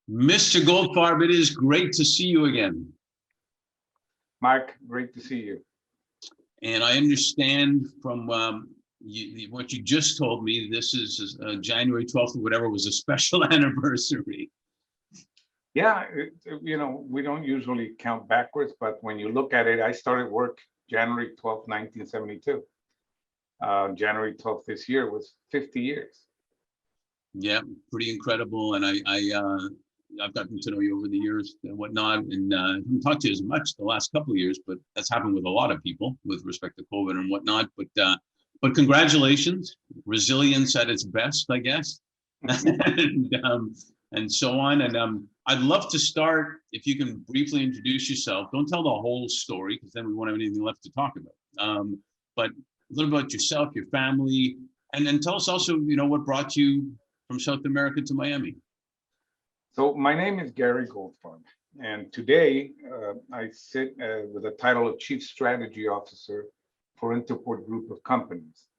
Mr. Goldfarb, it is great to see you again. Mark, great to see you. And I understand from what you just told me, this is January 12th or whatever was a special anniversary. Yeah, we don't usually count backwards, but when you look at it, I started work January 12th, 1972. January 12th this year was 50 years. Yeah, pretty incredible. And I've gotten to know you over the years and whatnot, and I haven't talked to you as much the last couple of years, but that's happened with a lot of people with respect to COVID and whatnot. But congratulations, resilience at its best, I guess, and so on. And I'd love to start, if you can briefly introduce yourself. Don't tell the whole story because then we won't have anything left to talk about. But a little about yourself, your family, and then tell us also, what brought you from South America to Miami. So my name is Gary Goldfarb, and today I sit with the title of Chief Strategy Officer for Interport Group of Companies.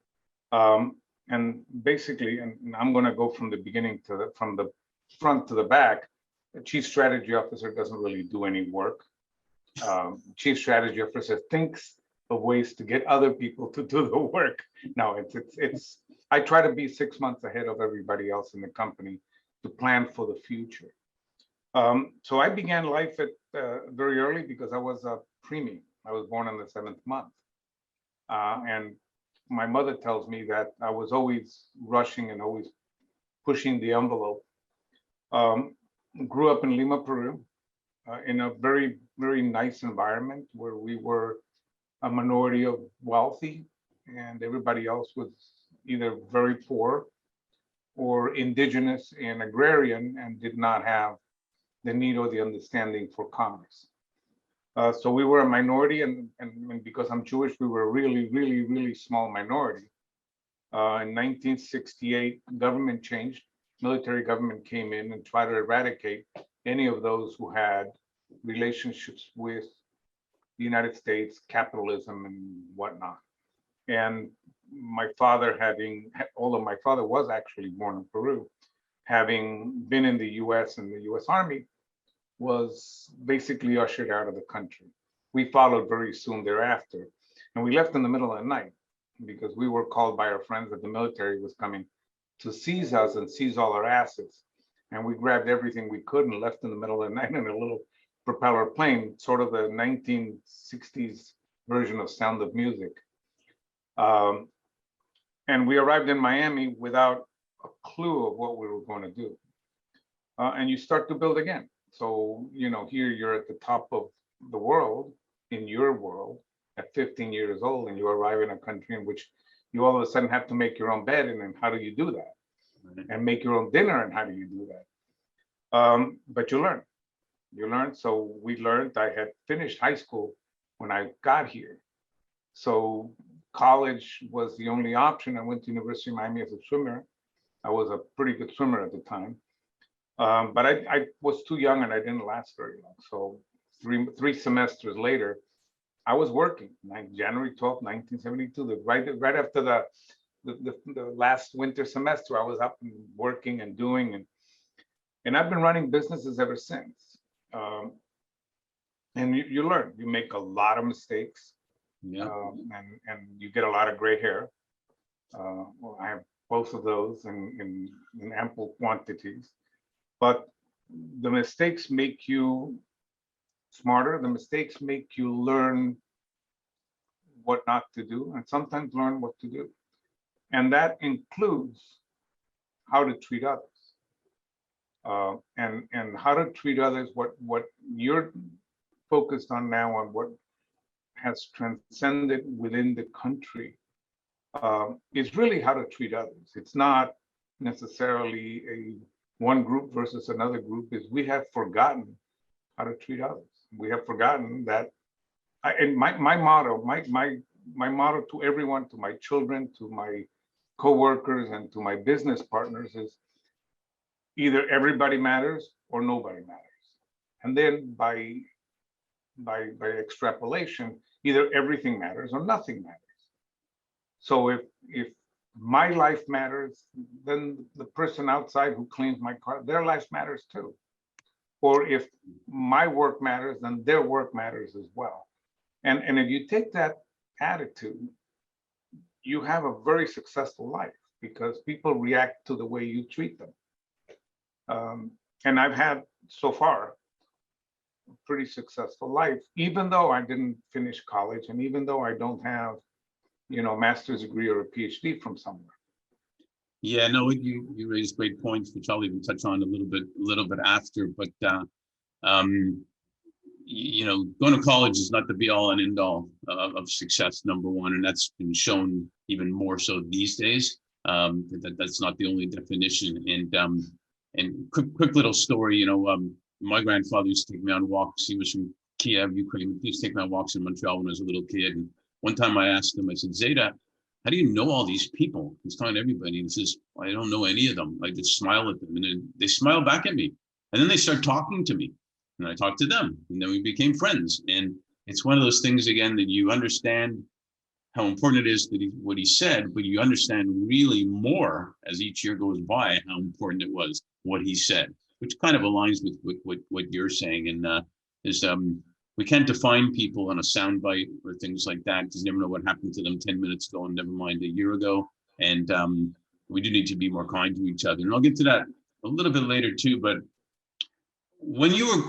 And basically, and I'm going to go from the beginning from the front to the back. The Chief Strategy Officer doesn't really do any work. Chief Strategy Officer thinks of ways to get other people to do the work. No, it's I try to be 6 months ahead of everybody else in the company to plan for the future. So I began life at very early because I was a preemie. I was born in the 7th month. And my mother tells me that I was always rushing and always pushing the envelope. Grew up in Lima, Peru, in a very, very nice environment where we were a minority of wealthy and everybody else was either very poor or indigenous and agrarian and did not have the need or the understanding for commerce. So we were a minority, and because I'm Jewish, we were a really, really, really small minority. In 1968, government changed, military government came in and tried to eradicate any of those who had relationships with the United States, capitalism and whatnot. And my father, although my father was actually born in Peru, having been in the US and the US Army, was basically ushered out of the country. We followed very soon thereafter. And we left in the middle of the night because we were called by our friends that the military was coming to seize us and seize all our assets. And we grabbed everything we could and left in the middle of the night in a little propeller plane, sort of the 1960s version of Sound of Music. And we arrived in Miami without a clue of what we were going to do. And you start to build again. So, here you're at the top of the world, in your world, at 15 years old, and you arrive in a country in which you all of a sudden have to make your own bed, and then how do you do that? And make your own dinner, and how do you do that? But you learn. So we learned. I had finished high school when I got here. So college was the only option. I went to University of Miami as a swimmer. I was a pretty good swimmer at the time. But I was too young and I didn't last very long. So three semesters later, I was working. January 12th, 1972, right after the last winter semester, I was up and working and doing, and I've been running businesses ever since. And you learn, you make a lot of mistakes, and you get a lot of gray hair. Well, I have both of those in ample quantities. But the mistakes make you smarter. The mistakes make you learn what not to do, and sometimes learn what to do. And that includes how to treat others. And how to treat others, what you're focused on now, and what has transcended within the country, is really how to treat others. It's not necessarily a one group versus another group. Is we have forgotten how to treat others. We have forgotten that. And my motto to everyone, to my children, to my coworkers, and to my business partners is either everybody matters or nobody matters. And then by extrapolation, either everything matters or nothing matters. So if my life matters, then the person outside who cleans my car, their life matters too. Or if my work matters, then their work matters as well. And if you take that attitude, you have a very successful life because people react to the way you treat them. And I've had so far a pretty successful life, even though I didn't finish college and even though I don't have, a master's degree or a PhD from somewhere. Yeah, no, you raised great points, which I'll even touch on a little bit after. But um, going to college is not the be all and end all of success, number one, and that's been shown even more so these days. That's not the only definition. And quick little story, my grandfather used to take me on walks. He was from Kiev, Ukraine. He used to take me on walks in Montreal when I was a little kid. And one time I asked him, I said, Zeta, how do you know all these people? He's talking to everybody. And he says, I don't know any of them. I just smile at them. And then they smile back at me. And then they start talking to me. And I talked to them. And then we became friends. And it's one of those things, again, that you understand how important it is that what he said, but you understand really more as each year goes by how important it was what he said, which kind of aligns with what you're saying. And we can't define people on a soundbite or things like that because you never know what happened to them 10 minutes ago and never mind a year ago. And we do need to be more kind to each other. And I'll get to that a little bit later too. But when you were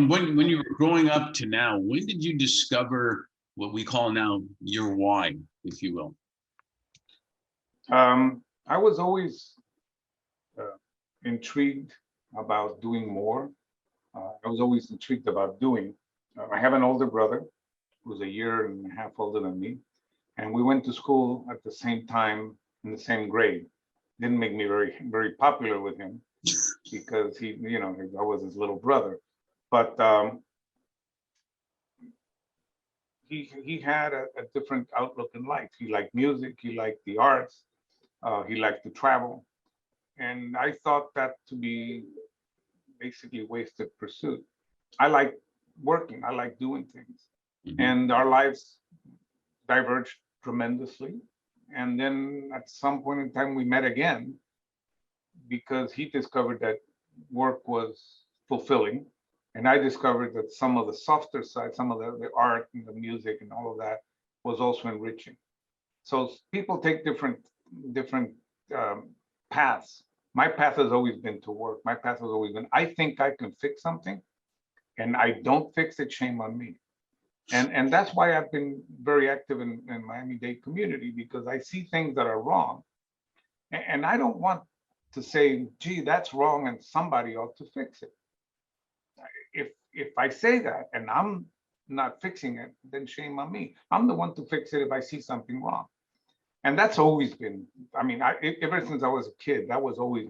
when you were growing up to now, when did you discover what we call now your why, if you will? I was always intrigued about doing more. I was always intrigued about doing. I have an older brother who's a year and a half older than me, and we went to school at the same time in the same grade. Didn't make me very popular with him because I was his little brother, but he had a different outlook in life. He liked music, he liked the arts, he liked to travel, and I thought that to be basically wasted pursuit. I like working, I like doing things. Mm-hmm. And our lives diverged tremendously. And then at some point in time, we met again because he discovered that work was fulfilling. And I discovered that some of the softer side, some of the art and the music and all of that was also enriching. So people take different paths. My path has always been to work. My path has always been, I think I can fix something and I don't fix it, shame on me. And that's why I've been very active in Miami-Dade community, because I see things that are wrong. And I don't want to say, gee, that's wrong and somebody ought to fix it. If I say that and I'm not fixing it, then shame on me. I'm the one to fix it if I see something wrong. And that's always been, ever since I was a kid, that was always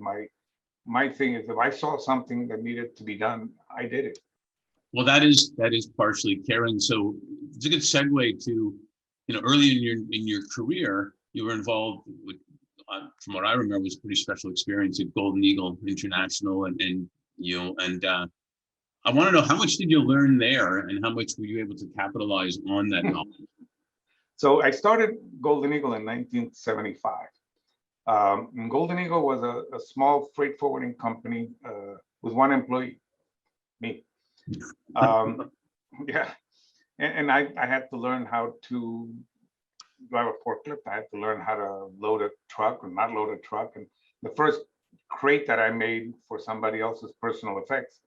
my thing is if I saw something that needed to be done, I did it. Well, that is partially caring. So it's a good segue to, early in your career, you were involved with, from what I remember, was a pretty special experience at Golden Eagle International, and I want to know, how much did you learn there, and how much were you able to capitalize on that knowledge? So I started Golden Eagle in 1975. And Golden Eagle was a small freight forwarding company with one employee, me. Yeah, and I had to learn how to drive a forklift. I had to learn how to load a truck or not load a truck. And the first crate that I made for somebody else's personal effects,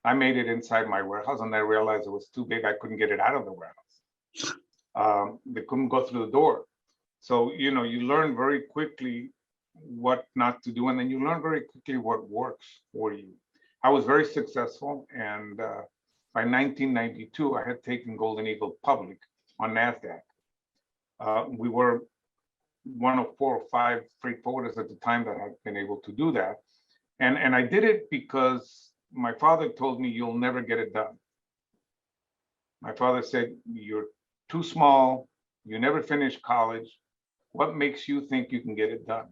I made it inside my warehouse, and I realized it was too big. I couldn't get it out of the warehouse. They couldn't go through the door. So, you learn very quickly what not to do, and then you learn very quickly what works for you. I was very successful, and by 1992, I had taken Golden Eagle public on NASDAQ. We were one of 4 or 5 freight forwarders at the time that had been able to do that. And I did it because my father told me, you'll never get it done. My father said, you're too small, you never finished college. What makes you think you can get it done?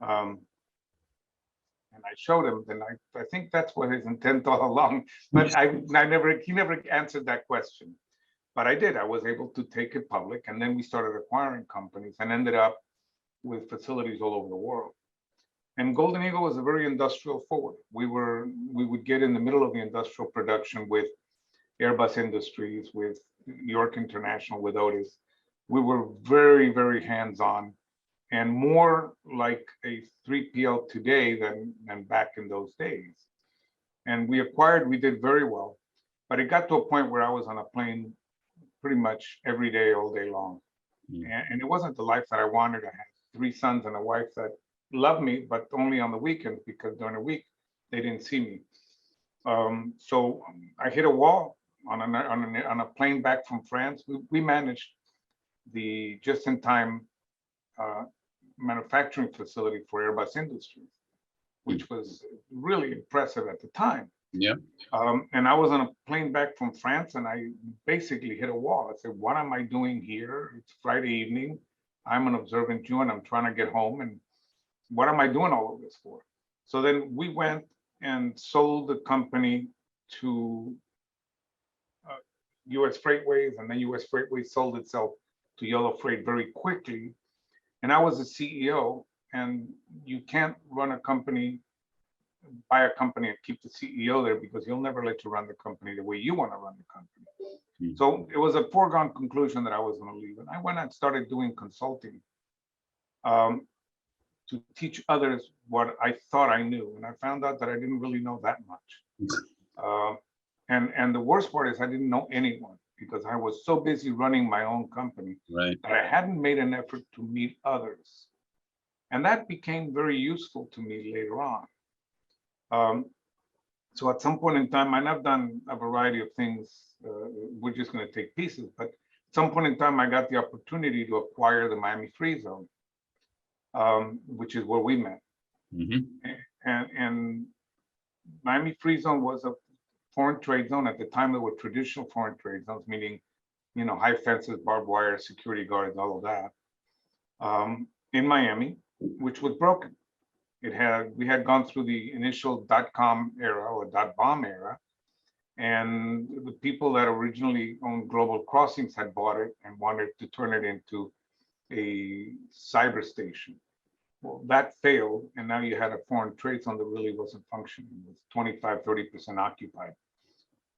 And I showed him, and I think that's what his intent all along, but he never answered that question. but I did. I was able to take it public, and then we started acquiring companies and ended up with facilities all over the world. And Golden Eagle was a very industrial forward. We would get in the middle of the industrial production with Airbus Industries, with York International, with Otis. We were very, very hands-on and more like a 3PL today than back in those days. And we did very well, but it got to a point where I was on a plane pretty much every day, all day long. And it wasn't the life that I wanted. I had 3 sons and a wife that loved me, but only on the weekends, because during the week they didn't see me. So I hit a wall on a plane back from France. We managed the just-in-time manufacturing facility for Airbus Industries, which was really impressive at the time. Yeah. And I was on a plane back from France, and I basically hit a wall. I said, what am I doing here? It's Friday evening. I'm an observant Jew, and I'm trying to get home. And what am I doing all of this for? So then we went and sold the company to US Freightways, and then US Freightways sold itself to Yellow Freight very quickly. And I was the CEO, and you can't run a company, buy a company and keep the CEO there, because he'll never let you run the company the way you want to run the company. So it was a foregone conclusion that I was going to leave. And I went and started doing consulting to teach others what I thought I knew. And I found out that I didn't really know that much. And the worst part is I didn't know anyone, because I was so busy running my own company that I hadn't made an effort to meet others. And that became very useful to me later on. So at some point in time, and I've done a variety of things, we're just going to take pieces, but at some point in time, I got the opportunity to acquire the Miami Free Zone, which is where we met. And Miami Free Zone was a foreign trade zone. At the time, there were traditional foreign trade zones, meaning, high fences, barbed wire, security guards, all of that, in Miami, which was broken. We had gone through the initial .com era or .bomb era, and the people that originally owned Global Crossings had bought it and wanted to turn it into a cyber station. Well, that failed, and now you had a foreign trade zone that really wasn't functioning. It was 25, 30% occupied.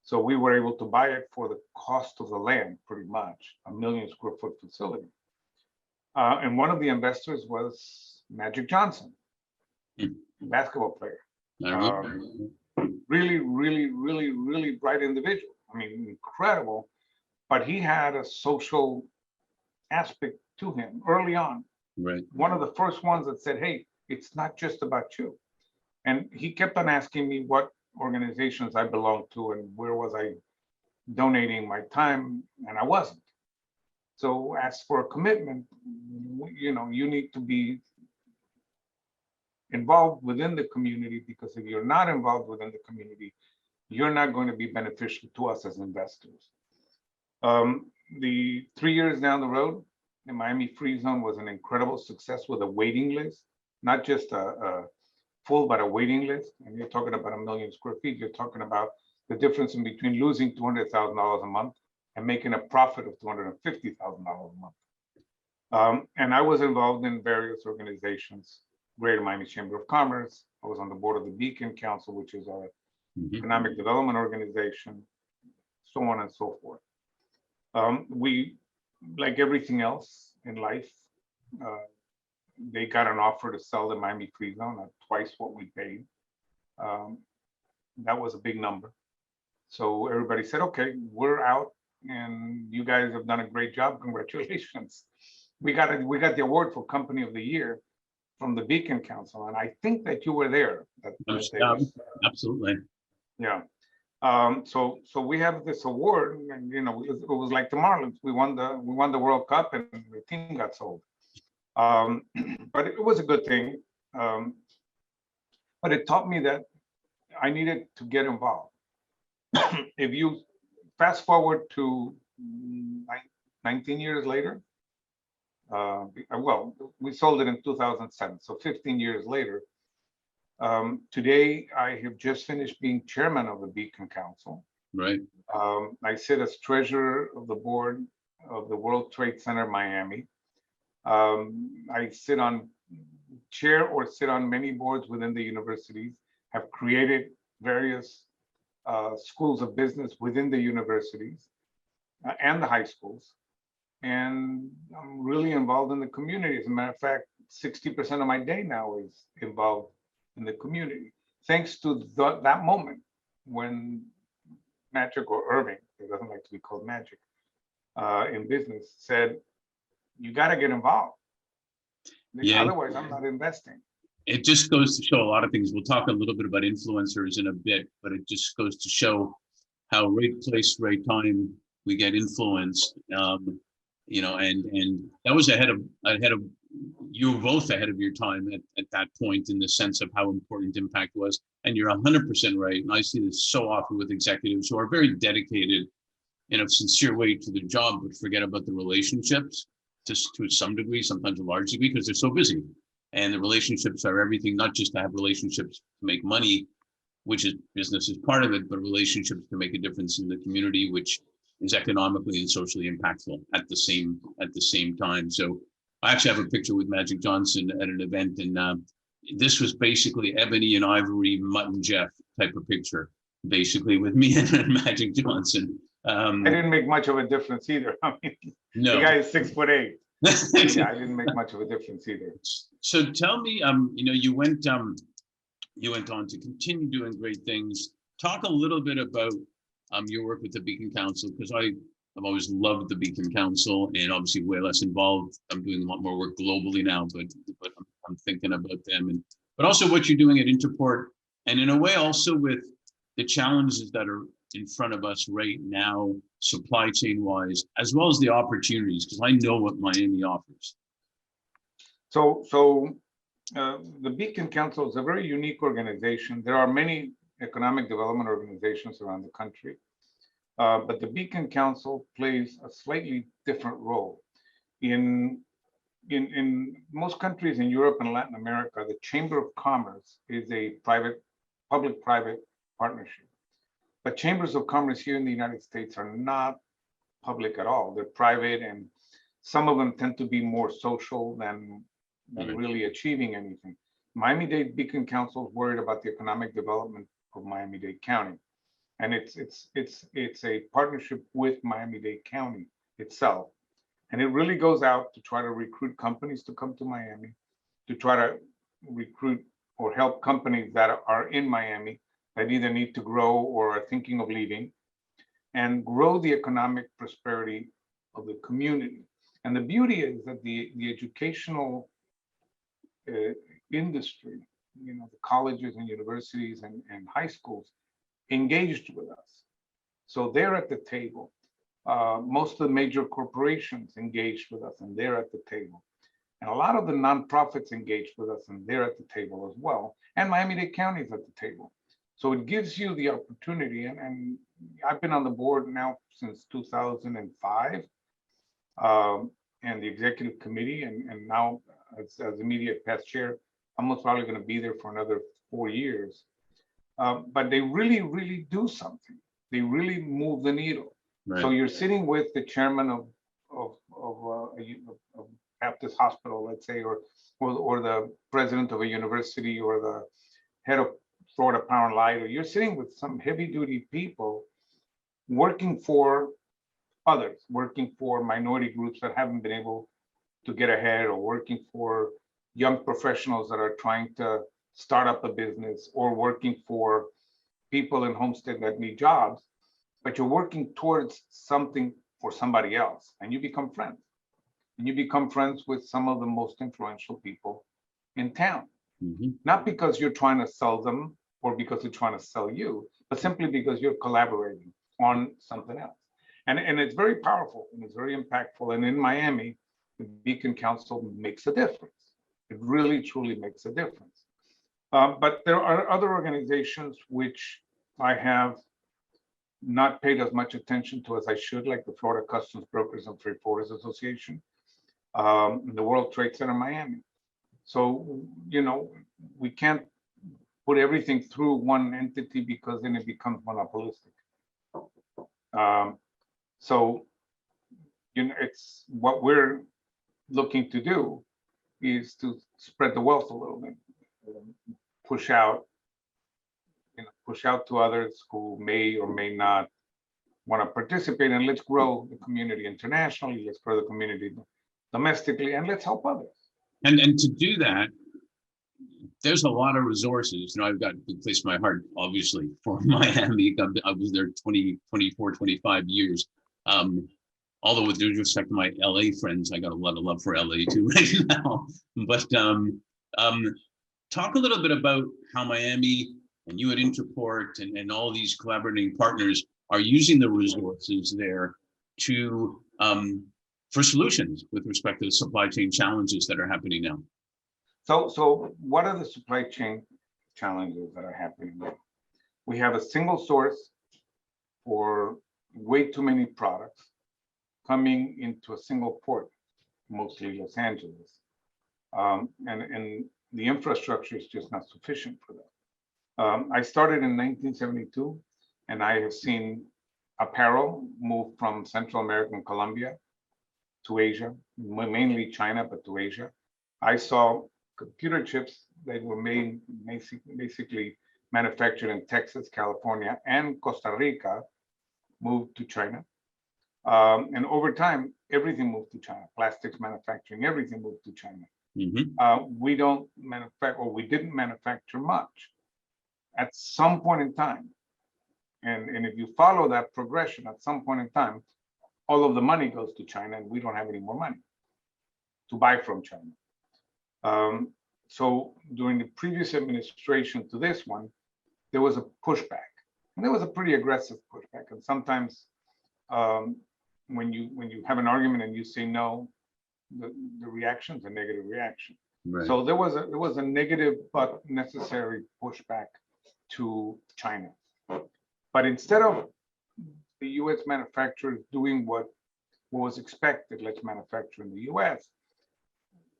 So we were able to buy it for the cost of the land, pretty much, a 1 million square foot facility. And one of the investors was Magic Johnson, basketball player. Really, really, really, really bright individual. I mean, incredible. But he had a social aspect to him early on. One of the first ones that said, hey, it's not just about you. And he kept on asking me what organizations I belonged to and where was I donating my time, and I wasn't. So as for a commitment, you need to be involved within the community, because if you're not involved within the community, you're not going to be beneficial to us as investors. The 3 years down the road, the Miami Free Zone was an incredible success with a waiting list, not just a full, but a waiting list. And you're talking about 1 million square feet. You're talking about the difference in between losing $200,000 a month and making a profit of $250,000 a month. And I was involved in various organizations, Greater Miami Chamber of Commerce. I was on the board of the Beacon Council, which is our economic development organization, so on and so forth. We, like everything else in life, they got an offer to sell the Miami Free Zone at twice what we paid. That was a big number. So everybody said, okay, we're out, and you guys have done a great job. Congratulations. We got the award for Company of the Year from the Beacon Council, and I think that you were there. Absolutely. Yeah. So we have this award, and it was like the Marlins. We won the World Cup, and the team got sold. But it was a good thing. But it taught me that I needed to get involved. If you fast forward to 19 years later, well, we sold it in 2007, so 15 years later. Today, I have just finished being chairman of the Beacon Council. Right. I sit as treasurer of the board of the World Trade Center Miami. I chair or sit on many boards within the universities, have created various schools of business within the universities and the high schools. And I'm really involved in the community. As a matter of fact, 60% of my day now is involved in the community, thanks to that moment when Magic, or Irving, it doesn't like to be called Magic, in business, said, you got to get involved. Yeah. Otherwise, I'm not investing. It just goes to show a lot of things. We'll talk a little bit about influencers in a bit, but it just goes to show how right place, right time, we get influenced. And that was ahead of you were both ahead of your time at that point, in the sense of how important impact was. And you're 100% right. And I see this so often with executives who are very dedicated in a sincere way to their job, but forget about the relationships just to some degree, sometimes a large degree, because they're so busy. And the relationships are everything, not just to have relationships to make money, which is business is part of it, but relationships to make a difference in the community, which is economically and socially impactful at the same time. So I actually have a picture with Magic Johnson at an event, and this was basically ebony and ivory, Mutt and Jeff type of picture, basically with me and Magic Johnson. I didn't make much of a difference either. I mean, no. The guy is 6'8". Yeah, I didn't make much of a difference either. So tell me, you went on to continue doing great things. Talk a little bit about your work with the Beacon Council, because I've always loved the Beacon Council, and obviously way less involved. I'm doing a lot more work globally now, but I'm thinking about them, but also what you're doing at Interport, and in a way also with the challenges that are in front of us right now, supply chain wise, as well as the opportunities, because I know what Miami offers. So the Beacon Council is a very unique organization. There are many economic development organizations around the country, but the Beacon Council plays a slightly different role. In most countries in Europe and Latin America, the Chamber of Commerce is a public-private partnership. But chambers of commerce here in the United States are not public at all. They're private, and some of them tend to be more social than really achieving anything. Miami-Dade Beacon Council is worried about the economic development of Miami-Dade County. And it's a partnership with Miami-Dade County itself. And it really goes out to try to recruit companies to come to Miami, to try to recruit or help companies that are in Miami that either need to grow or are thinking of leaving, and grow the economic prosperity of the community. And the beauty is that the educational industry, the colleges and universities and high schools engaged with us. So they're at the table. Most of the major corporations engaged with us, and they're at the table. And a lot of the nonprofits engaged with us, and they're at the table as well. And Miami-Dade County is at the table. So it gives you the opportunity, and I've been on the board now since 2005, and the executive committee, and now as immediate past chair, I'm most probably going to be there for another 4 years. But they really, really do something. They really move the needle. Right. So you're sitting with the chairman of Baptist Hospital, let's say, or the president of a university, or the head of Florida Power and Light, or you're sitting with some heavy duty people working for others, working for minority groups that haven't been able to get ahead, or working for young professionals that are trying to start up a business, or working for people in Homestead that need jobs, but you're working towards something for somebody else, and you become friends. And you become friends with some of the most influential people in town. Mm-hmm. Not because you're trying to sell them or because they're trying to sell you, but simply because you're collaborating on something else. And it's very powerful, and it's very impactful. And in Miami, the Beacon Council makes a difference. It really, truly makes a difference. But there are other organizations which I have not paid as much attention to as I should, like the Florida Customs Brokers and Freight Forwarders Association, and the World Trade Center Miami. So, we can't put everything through one entity, because then it becomes monopolistic. So, it's what we're looking to do is to spread the wealth a little bit, push out, push out to others who may or may not want to participate, and let's grow the community internationally. Let's grow the community domestically, and let's help others. And to do that, there's a lot of resources. I've got a big place in my heart, obviously, for Miami. I was there 24, 25 years. Although with due respect to my LA friends, I got a lot of love for LA too right now. But talk a little bit about how Miami and you at Interport and all these collaborating partners are using the resources there to for solutions with respect to the supply chain challenges that are happening now. So what are the supply chain challenges that are happening now? We have a single source for way too many products coming into a single port, mostly Los Angeles. And the infrastructure is just not sufficient for that. I started in 1972, and I have seen apparel move from Central America and Colombia to Asia, mainly China, but to Asia. I saw computer chips that were made basically manufactured in Texas, California, and Costa Rica moved to China. And over time, everything moved to China. Plastics manufacturing, everything moved to China. We don't manufacture, or we didn't manufacture much. At some point in time, and if you follow that progression, at some point in time, all of the money goes to China, and we don't have any more money to buy from China. So during the previous administration to this one, there was a pushback, and there was a pretty aggressive pushback. And sometimes when you have an argument and you say no, the reaction is a negative reaction. Right. So there was a negative but necessary pushback to China. But instead of the U.S. manufacturers doing what was expected, let's manufacture in the U.S.,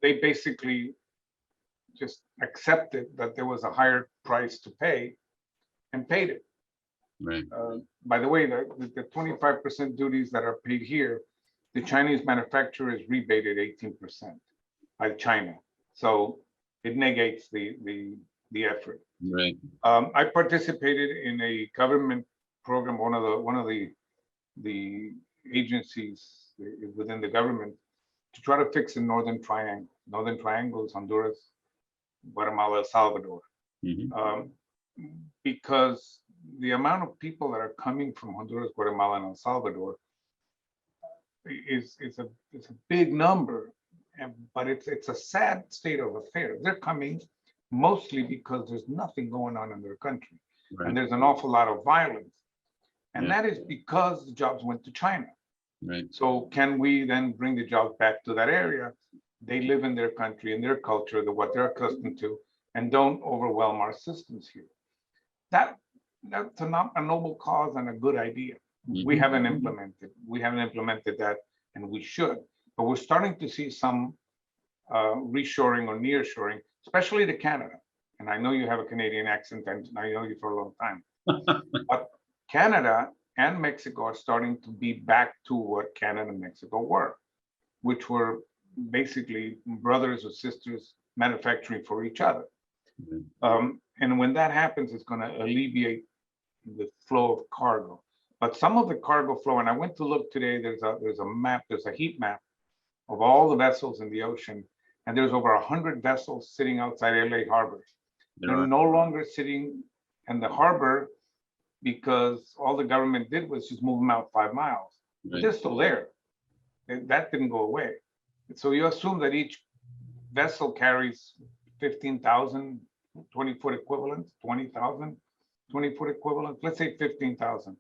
they basically just accepted that there was a higher price to pay and paid it. Right. By the way, the 25% duties that are paid here, the Chinese manufacturer is rebated 18% by China. So it negates the effort. Right. I participated in a government program, one of the agencies within the government, to try to fix the Northern Triangle. Northern Triangle is Honduras, Guatemala, El Salvador. Because the amount of people that are coming from Honduras, Guatemala, and El Salvador is a big number, but it's a sad state of affairs. They're coming mostly because there's nothing going on in their country, Right. and there's an awful lot of violence, and Yeah. that is because the jobs went to China. Right. So can we then bring the jobs back to that area? They live in their country, in their culture, what they're accustomed to, and don't overwhelm our systems here. That's a noble cause and a good idea. We haven't implemented that, and we should. But we're starting to see some reshoring or nearshoring, especially to Canada. And I know you have a Canadian accent, and I know you for a long time. But Canada and Mexico are starting to be back to what Canada and Mexico were, which were basically brothers or sisters manufacturing for each other. And when that happens, it's going to alleviate the flow of cargo. But some of the cargo flow, and I went to look today, there's a map, there's a heat map of all the vessels in the ocean, and there's over 100 vessels sitting outside LA harbor. They're no longer sitting in the harbor because all the government did was just move them out 5 miles. But they're still there. That didn't go away. So you assume that each vessel carries 15,000 20-foot equivalents, 20,000 20-foot equivalents. Let's say 15,000.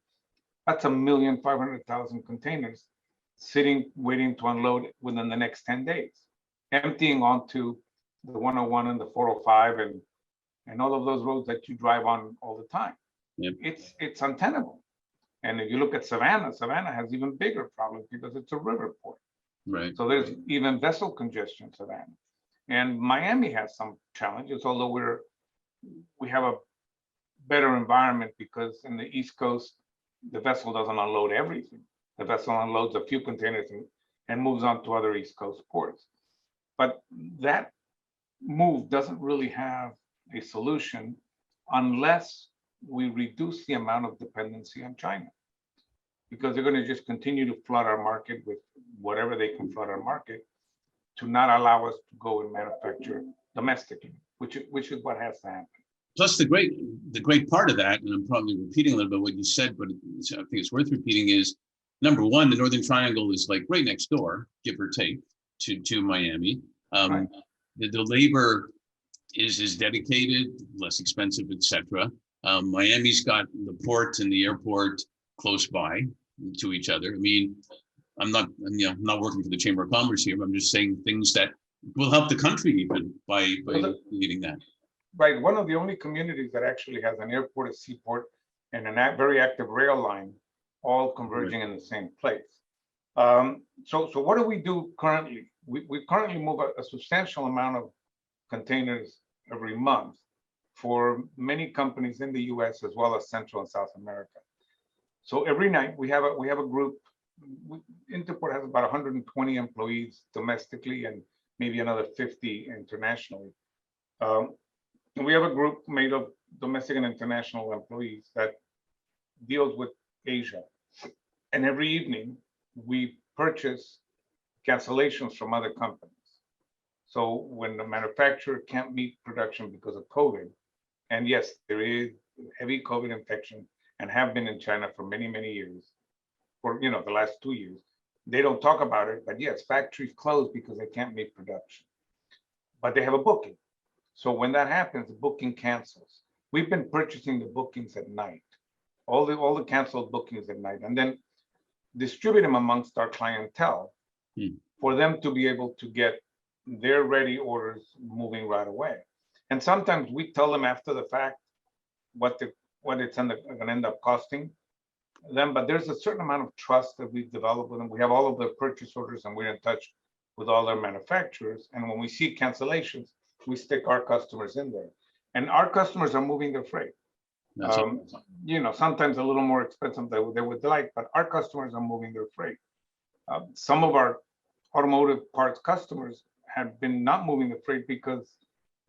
That's 1,500,000 containers sitting, waiting to unload within the next 10 days, emptying onto the 101 and the 405 and all of those roads that you drive on all the time. Yep. It's untenable. And if you look at Savannah, Savannah has even bigger problems because it's a river port. Right. So there's even vessel congestion in Savannah. And Miami has some challenges, although we have a better environment because in the East Coast, the vessel doesn't unload everything. The vessel unloads a few containers and moves on to other East Coast ports. But that move doesn't really have a solution unless we reduce the amount of dependency on China, because they're going to just continue to flood our market with whatever they can flood our market to not allow us to go and manufacture domestically, which is what has to happen. Plus the great part of that, and I'm probably repeating a little bit what you said, but I think it's worth repeating, is number one, the Northern Triangle is like right next door, give or take, to Miami. Right. The labor is dedicated, less expensive, etc. Miami's got the port and the airport close by to each other. I mean, I'm not working for the Chamber of Commerce here, but I'm just saying things that will help the country even by leading that. Right. One of the only communities that actually has an airport, a seaport, and a very active rail line, all converging in the same place. So what do we do currently? We currently move a substantial amount of containers every month for many companies in the US as well as Central and South America. So every night we have a group. Interport has about 120 employees domestically and maybe another 50 internationally. And we have a group made of domestic and international employees that deals with Asia. And every evening we purchase cancellations from other companies. So when the manufacturer can't meet production because of COVID, and yes, there is heavy COVID infection and have been in China for many, many years, for the last 2 years, they don't talk about it, but yes, factories close because they can't meet production. But they have a booking. So when that happens, the booking cancels. We've been purchasing the bookings at night, all the canceled bookings at night, and then distribute them amongst our clientele for them to be able to get their ready orders moving right away. And sometimes we tell them after the fact what it's going to end up costing them, but there's a certain amount of trust that we've developed with them. We have all of their purchase orders and we're in touch with all their manufacturers. And when we see cancellations, we stick our customers in there. And our customers are moving their freight. Sometimes a little more expensive than they would like, but our customers are moving their freight. Some of our automotive parts customers have been not moving the freight because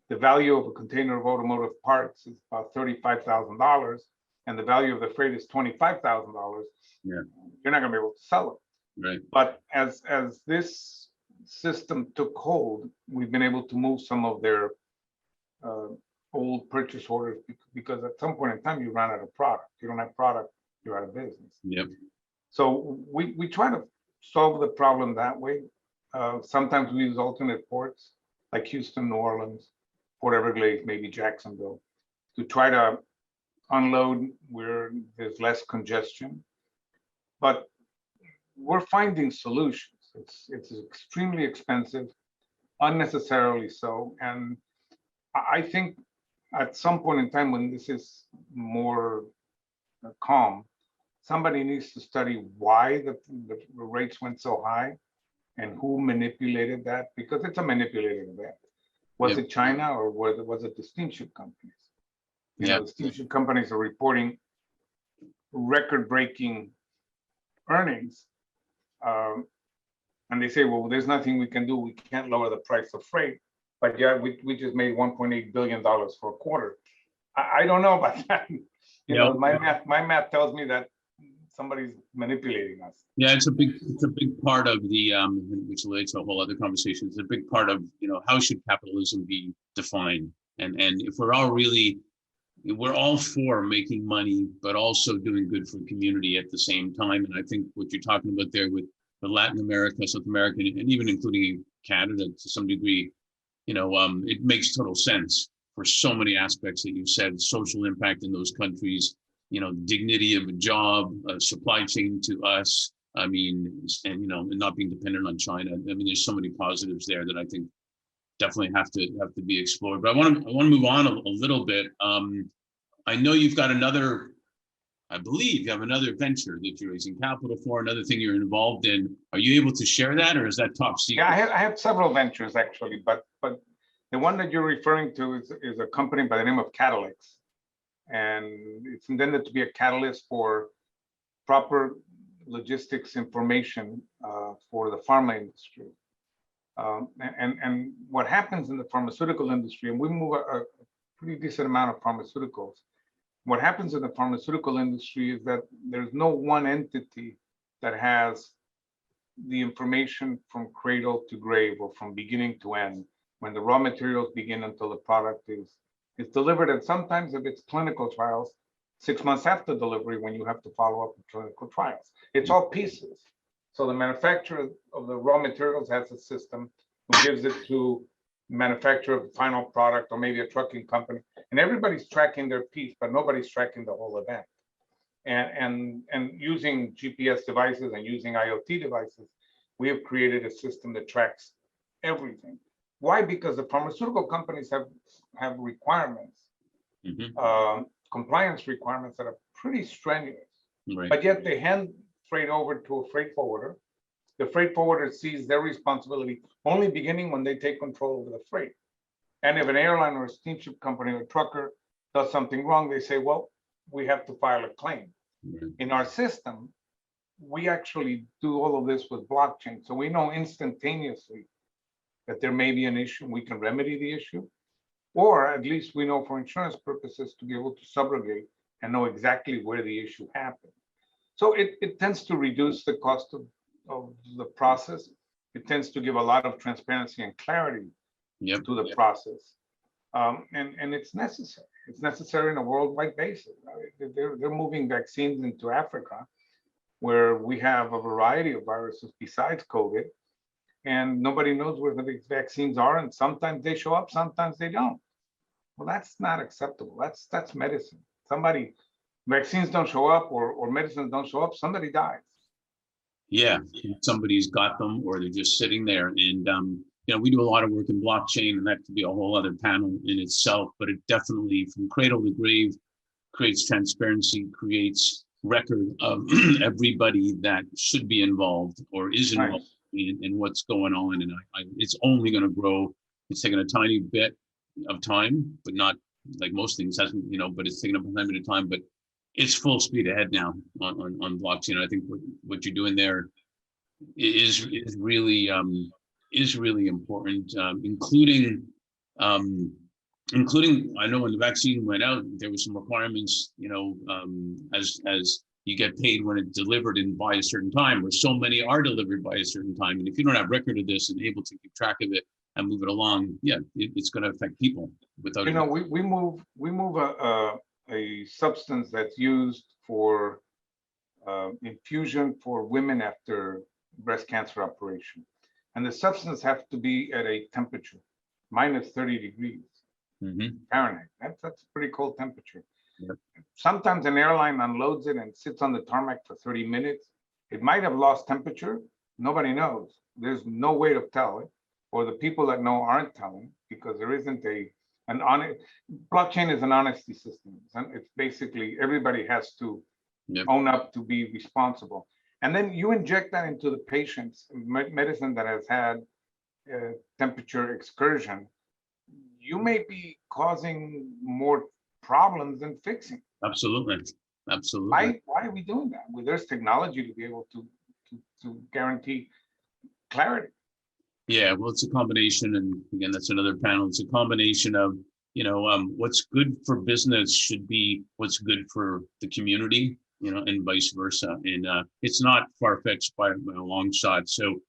the value of a container of automotive parts is about $35,000 and the value of the freight is $25,000. Yeah. You're not going to be able to sell it. Right. But as this system took hold, we've been able to move some of their old purchase orders because at some point in time you run out of product. You don't have product, you're out of business. Yep. So we try to solve the problem that way. Sometimes we use alternate ports like Houston, New Orleans, Port Everglades, maybe Jacksonville, to try to unload where there's less congestion. But we're finding solutions. It's extremely expensive, unnecessarily so. And I think at some point in time when this is more calm, somebody needs to study why the rates went so high and who manipulated that, because it's a manipulated event. Was it China or was it the steamship companies? The steamship companies are reporting record-breaking earnings. And they say, well, there's nothing we can do. We can't lower the price of freight. But yeah, we just made $1.8 billion for a quarter. I don't know about that. My math tells me that somebody's manipulating us. Yeah, it's a big part of the which relates to a whole other conversation. It's a big part of how should capitalism be defined, and if we're all for making money, but also doing good for the community at the same time. And I think what you're talking about there with Latin America, South America, and even including Canada to some degree, it makes total sense for so many aspects that you've said: social impact in those countries, dignity of a job, supply chain to us. I mean, and not being dependent on China. I mean, there's so many positives there that I think definitely have to be explored. But I want to move on a little bit. I know you've got I believe you have another venture that you're raising capital for, another thing you're involved in. Are you able to share that, or is that top secret? Yeah, I have several ventures actually, but the one that you're referring to is a company by the name of Catalyx. And it's intended to be a catalyst for proper logistics information for the pharma industry. And what happens in the pharmaceutical industry, and we move a pretty decent amount of pharmaceuticals. What happens in the pharmaceutical industry is that there's no one entity that has the information from cradle to grave or from beginning to end, when the raw materials begin until the product is delivered. And sometimes if it's clinical trials, 6 months after delivery, when you have to follow up with clinical trials. It's all pieces. So the manufacturer of the raw materials has a system who gives it to manufacturer of the final product, or maybe a trucking company, and everybody's tracking their piece, but nobody's tracking the whole event. And using GPS devices and using IoT devices, we have created a system that tracks everything. Why? Because the pharmaceutical companies have requirements, compliance requirements that are pretty strenuous, Right. but yet they hand freight over to a freight forwarder. The freight forwarder sees their responsibility only beginning when they take control over the freight. And if an airline or a steamship company or a trucker does something wrong, they say, well, we have to file a claim. Right. In our system, we actually do all of this with blockchain. So we know instantaneously that there may be an issue, we can remedy the issue, or at least we know for insurance purposes to be able to subrogate and know exactly where the issue happened. So it tends to reduce the cost of the process. It tends to give a lot of transparency and clarity to the process. And it's necessary. It's necessary on a worldwide basis. They're moving vaccines into Africa, where we have a variety of viruses besides COVID, and nobody knows where these vaccines are. And sometimes they show up, sometimes they don't. Well, that's not acceptable. That's medicine. Vaccines don't show up, or medicines don't show up, somebody dies. Yeah, somebody's got them, or they're just sitting there. And we do a lot of work in blockchain, and that could be a whole other panel in itself. But it definitely, from cradle to grave, creates transparency, creates record of everybody that should be involved or is involved in what's going on. And it's only going to grow. It's taken a tiny bit of time, but not like most things hasn't, but it's taken up a time at a time. But it's full speed ahead now on blockchain. I think what you're doing there is really important, including I know when the vaccine went out, there were some requirements, as you get paid when it's delivered and by a certain time, or so many are delivered by a certain time. And if you don't have record of this and able to keep track of it and move it along, it's going to affect people without. We move a substance that's used for infusion for women after breast cancer operation, and the substance has to be at a temperature minus 30 degrees Fahrenheit. That's a pretty cold temperature. Yep. Sometimes an airline unloads it and sits on the tarmac for 30 minutes. It might have lost temperature. Nobody knows. There's no way to tell it, or the people that know aren't telling, because there isn't an honest blockchain is an honesty system. It's basically everybody has to own up to be responsible. And then you inject that into the patient's medicine that has had temperature excursion. You may be causing more problems than fixing. Absolutely. Why are we doing that? Well, there's technology to be able to guarantee clarity. Yeah, well, it's a combination, and again, that's another panel. It's a combination of, what's good for business should be what's good for the community, and vice versa. And it's not far-fetched by a long shot. So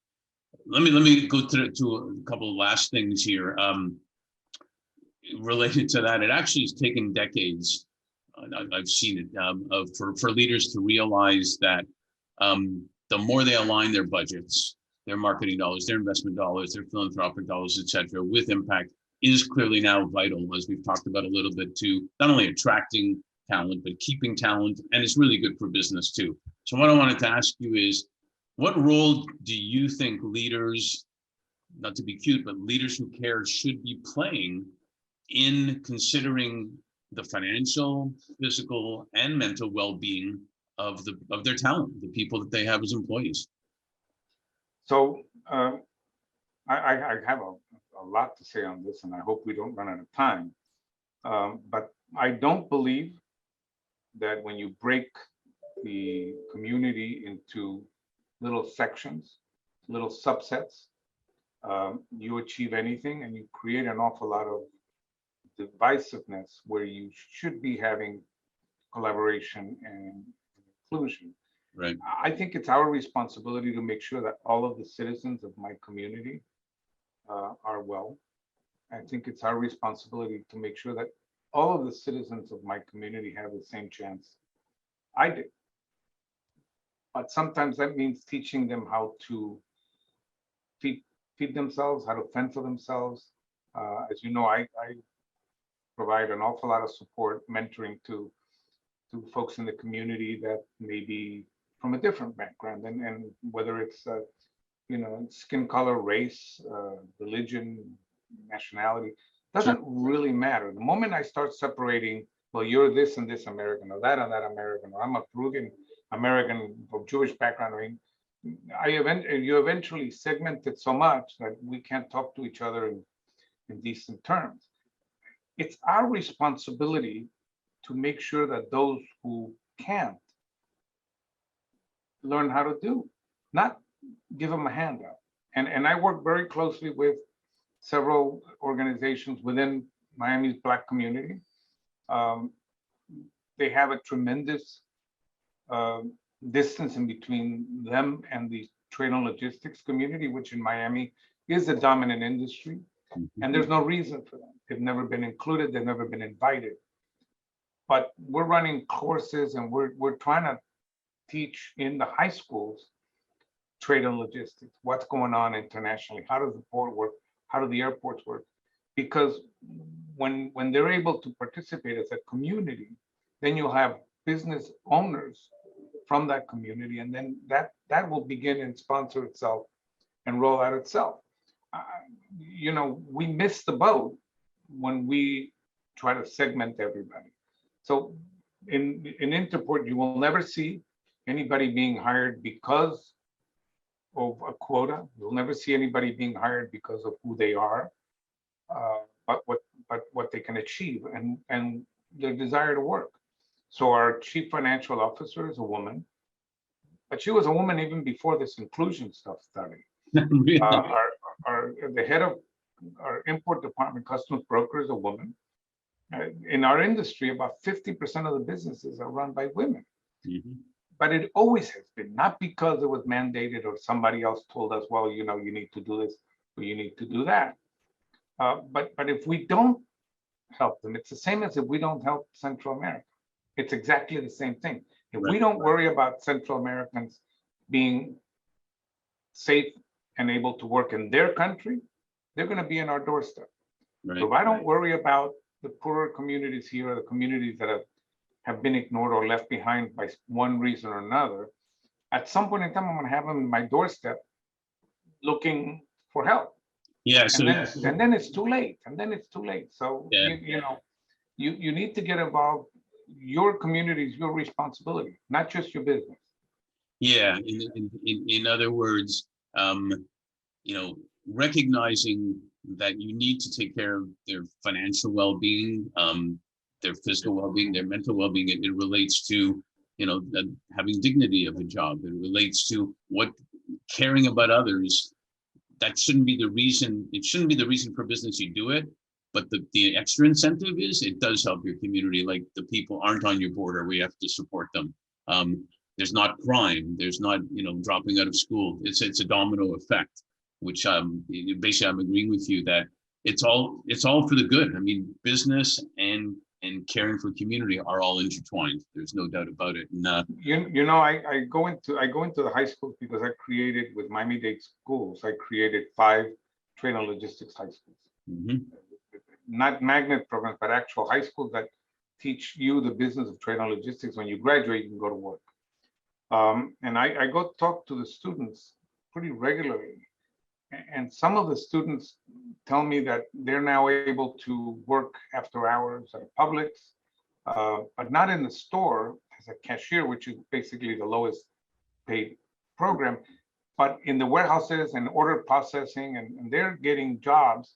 let me go to a couple of last things here related to that. It actually has taken decades. I've seen it for leaders to realize that the more they align their budgets, their marketing dollars, their investment dollars, their philanthropic dollars, et cetera, with impact is clearly now vital, as we've talked about a little bit, to not only attracting talent, but keeping talent. And it's really good for business too. So what I wanted to ask you is, what role do you think leaders, not to be cute, but leaders who care should be playing in considering the financial, physical, and mental well-being of their talent, the people that they have as employees? So I have a lot to say on this, and I hope we don't run out of time. But I don't believe that when you break the community into little sections, little subsets. You achieve anything and you create an awful lot of divisiveness where you should be having collaboration and inclusion. Right. I think it's our responsibility to make sure that all of the citizens of my community are well. I think it's our responsibility to make sure that all of the citizens of my community have the same chance I did. But sometimes that means teaching them how to feed themselves, how to fend for themselves. As you know, I provide an awful lot of support, mentoring to folks in the community that may be from a different background, and whether it's skin color, race, religion, nationality, doesn't really matter. The moment I start separating, well, you're this and this American, or that and that American, or I'm a Peruvian American of Jewish background, I mean, you eventually segment it so much that we can't talk to each other in decent terms. It's our responsibility to make sure that those who can't learn how to do, not give them a handout. And I work very closely with several organizations within Miami's Black community. They have a tremendous distance in between them and the trade and logistics community, which in Miami is a dominant industry. And there's no reason for that. They've never been included, they've never been invited. But we're running courses and we're trying to teach in the high schools trade and logistics, what's going on internationally, how does the port work, how do the airports work? Because when they're able to participate as a community, then you'll have business owners from that community, and then that will begin and sponsor itself and roll out itself. We miss the boat when we try to segment everybody. So in Interport, you will never see anybody being hired because of a quota. You'll never see anybody being hired because of who they are, but what they can achieve and their desire to work. So our chief financial officer is a woman, but she was a woman even before this inclusion stuff started. Really? The head of our import department, customs broker, is a woman. In our industry, about 50% of the businesses are run by women. Mhm. But it always has been, not because it was mandated or somebody else told us, well, you need to do this or you need to do that. But if we don't help them, it's the same as if we don't help Central America. It's exactly the same thing. If we don't worry about Central Americans being safe and able to work in their country, they're going to be in our doorstep. Right. So if I don't worry about the poorer communities here, or the communities that have been ignored or left behind by one reason or another, at some point in time, I'm going to have them in my doorstep looking for help. Yeah. So And then it's too late. And then it's too late. So, Yeah. you need to get involved. Your community is your responsibility, not just your business. yeah. In other words, recognizing that you need to take care of their financial well-being, their physical well-being, their mental well-being. It relates to, having dignity of a job. It relates to caring about others. That shouldn't be the reason. It shouldn't be the reason for business you do it. But the extra incentive is it does help your community. Like the people aren't on your border, we have to support them. There's not crime. There's not, dropping out of school. It's a domino effect, which basically I'm agreeing with you that it's all for the good. I mean, business and caring for community are all intertwined. There's no doubt about it. And I go into the high schools because I created, with Miami-Dade schools, I created 5 trade and logistics high schools. Mm-hmm. Not magnet programs, but actual high schools that teach you the business of trade and logistics. When you graduate, you can go to work. And I go talk to the students pretty regularly. And some of the students tell me that they're now able to work after hours at a Publix, but not in the store as a cashier, which is basically the lowest paid program, but in the warehouses and order processing, and they're getting jobs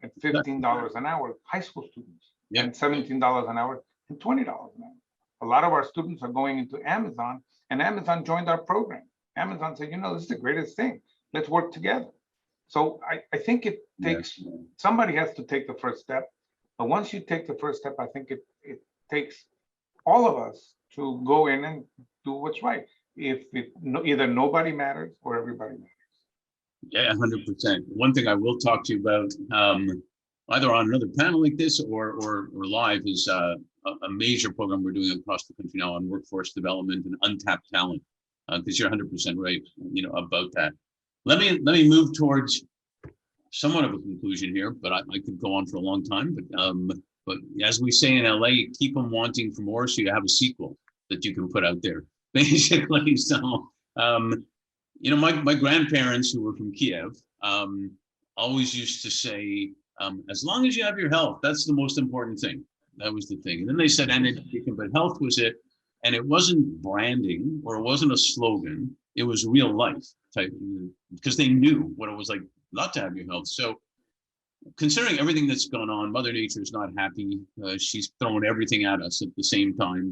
at $15 an hour, high school students, and $17 an hour and $20 an hour. A lot of our students are going into Amazon, and Amazon joined our program. Amazon said, this is the greatest thing. Let's work together. So I think it takes, somebody has to take the first step. But once you take the first step, I think it takes all of us to go in and do what's right. If either nobody matters or everybody matters. Yeah, 100%. One thing I will talk to you about, either on another panel like this or live, is a major program we're doing across the country now on workforce development and untapped talent. Because you're 100% right, about that. Let me move towards somewhat of a conclusion here, but I could go on for a long time. But as we say in LA, you keep them wanting for more, so you have a sequel that you can put out there, basically. So, my grandparents, who were from Kiev, always used to say, as long as you have your health, that's the most important thing. That was the thing. And then they said, and education, but health was it. And it wasn't branding, or it wasn't a slogan. It was real life type, because they knew what it was like not to have your health. So considering everything that's going on, Mother Nature is not happy. She's throwing everything at us at the same time,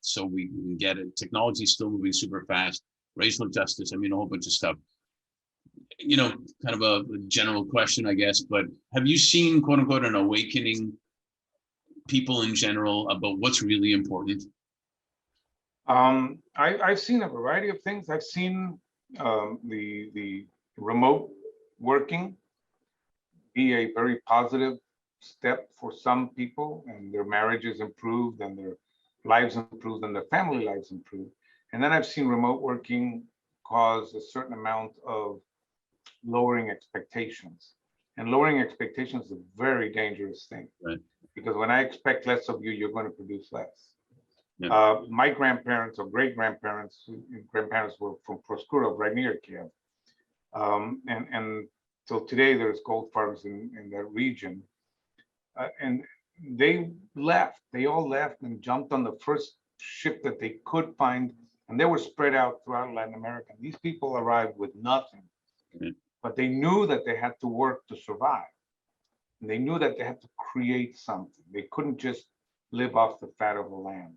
so we can get it. Technology is still moving super fast. Racial justice, a whole bunch of stuff. Kind of a general question, I guess, but have you seen, quote unquote, an awakening, people in general, about what's really important? I've seen a variety of things. I've seen the remote working be a very positive step for some people, and their marriages improved, and their lives improved, and their family lives improved. And then I've seen remote working cause a certain amount of lowering expectations. And lowering expectations is a very dangerous thing. Right. Because when I expect less of you, you're going to produce less. Yeah. My grandparents or grandparents were from Proskurov, right near Kiev. And so today there's gold farms in that region. And they all left and jumped on the first ship that they could find. And they were spread out throughout Latin America. These people arrived with nothing, but they knew that they had to work to survive. And they knew that they had to create something. They couldn't just live off the fat of the land.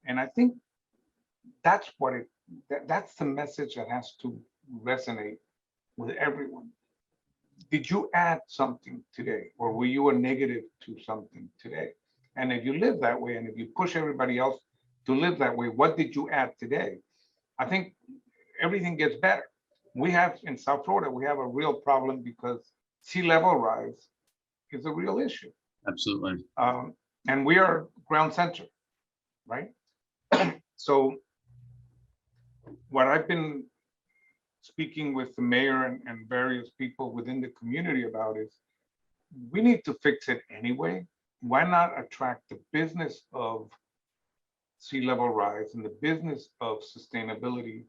And I think that's that's the message that has to resonate with everyone. Did you add something today, or were you a negative to something today? And if you live that way, and if you push everybody else to live that way, what did you add today? I think everything gets better. We have in South Florida, we have a real problem because sea level rise is a real issue. Absolutely. And we are ground center, right? So what I've been speaking with the mayor and various people within the community about is, we need to fix it anyway. Why not attract the business of sea level rise and the business of sustainability,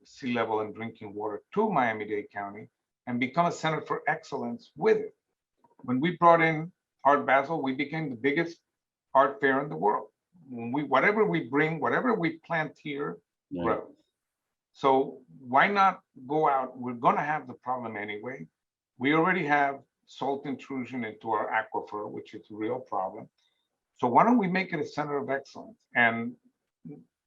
sea level and drinking water, to Miami-Dade County, and become a center for excellence with it? When we brought in Art Basel, we became the biggest art fair in the world. Whatever we bring, whatever we plant here, grows. So why not go out? We're going to have the problem anyway. We already have salt intrusion into our aquifer, which is a real problem. So why don't we make it a center of excellence? And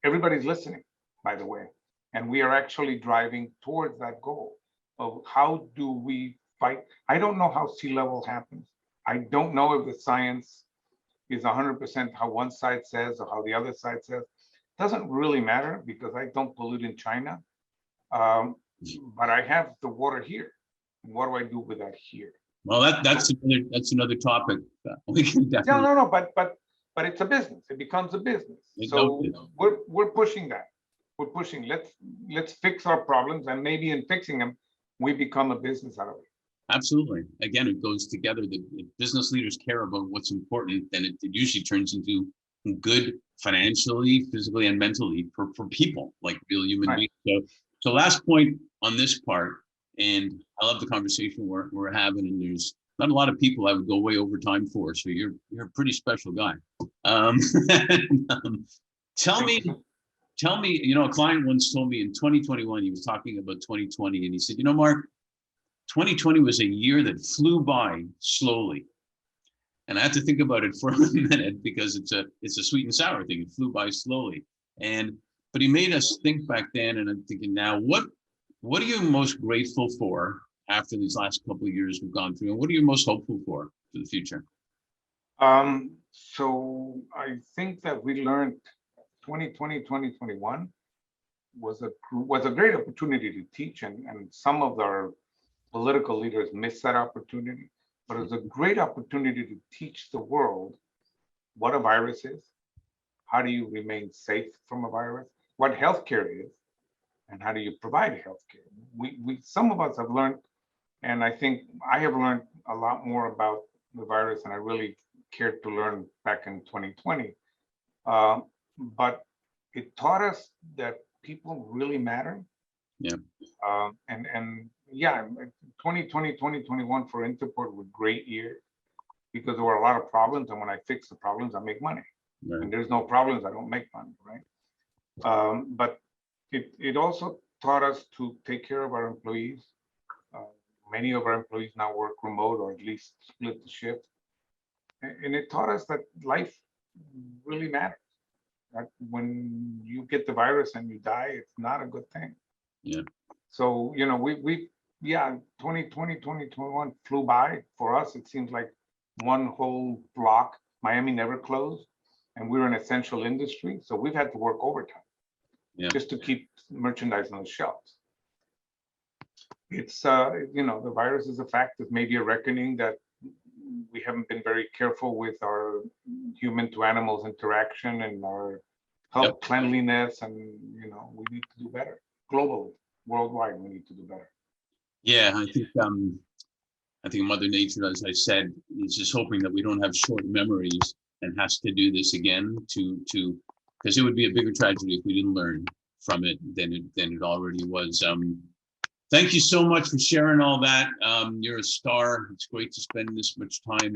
everybody's listening, by the way. And we are actually driving towards that goal of how do we fight. I don't know how sea level happens. I don't know if the science is 100% how one side says or how the other side says. Doesn't really matter, because I don't pollute in China, but I have the water here. What do I do with that here? Well, that's another topic. We can definitely. No, but it's a business. It becomes a business. So we're pushing that. We're pushing. Let's fix our problems, and maybe in fixing them, we become a business out of it. Absolutely. Again, it goes together. If business leaders care about what's important, then it usually turns into good financially, physically, and mentally for people, like real human beings. So last point on this part, and I love the conversation we're having, and there's not a lot of people I would go way over time for, so you're a pretty special guy. Tell me, a client once told me in 2021, he was talking about 2020, and he said, Mark, 2020 was a year that flew by slowly. And I had to think about it for a minute because it's a sweet and sour thing. It flew by slowly. But he made us think back then, and I'm thinking now, what are you most grateful for after these last couple of years we've gone through, and what are you most hopeful for the future? So I think that we learned 2020, 2021 was a great opportunity to teach, and some of our political leaders missed that opportunity, but it was a great opportunity to teach the world what a virus is, how do you remain safe from a virus, what healthcare is, and how do you provide healthcare. We some of us have learned, and I think I have learned a lot more about the virus than I really cared to learn back in 2020. But it taught us that people really matter. Yeah. And yeah, 2020, 2021 for Interport were great years because there were a lot of problems. And when I fix the problems, I make money. Right. And there's no problems, I don't make money, right? But it also taught us to take care of our employees. Many of our employees now work remote or at least split the shift. And it taught us that life really matters. That when you get the virus and you die, it's not a good thing. Yeah. So, you know, yeah, 2020, 2021 flew by. For us, it seems like one whole block. Miami never closed, and we're an essential industry. So we've had to work overtime just to keep merchandise on the shelves. It's, you know, the virus is a fact. There's maybe a reckoning that we haven't been very careful with our human to animals interaction and our health cleanliness, and you know, we need to do better globally, worldwide. We need to do better. Yeah, I think Mother Nature, as I said, is just hoping that we don't have short memories and has to do this again because it would be a bigger tragedy if we didn't learn from it than it already was. Thank you so much for sharing all that. You're a star. It's great to spend this much time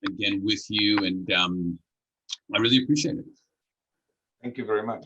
again with you, and I really appreciate it. Thank you very much.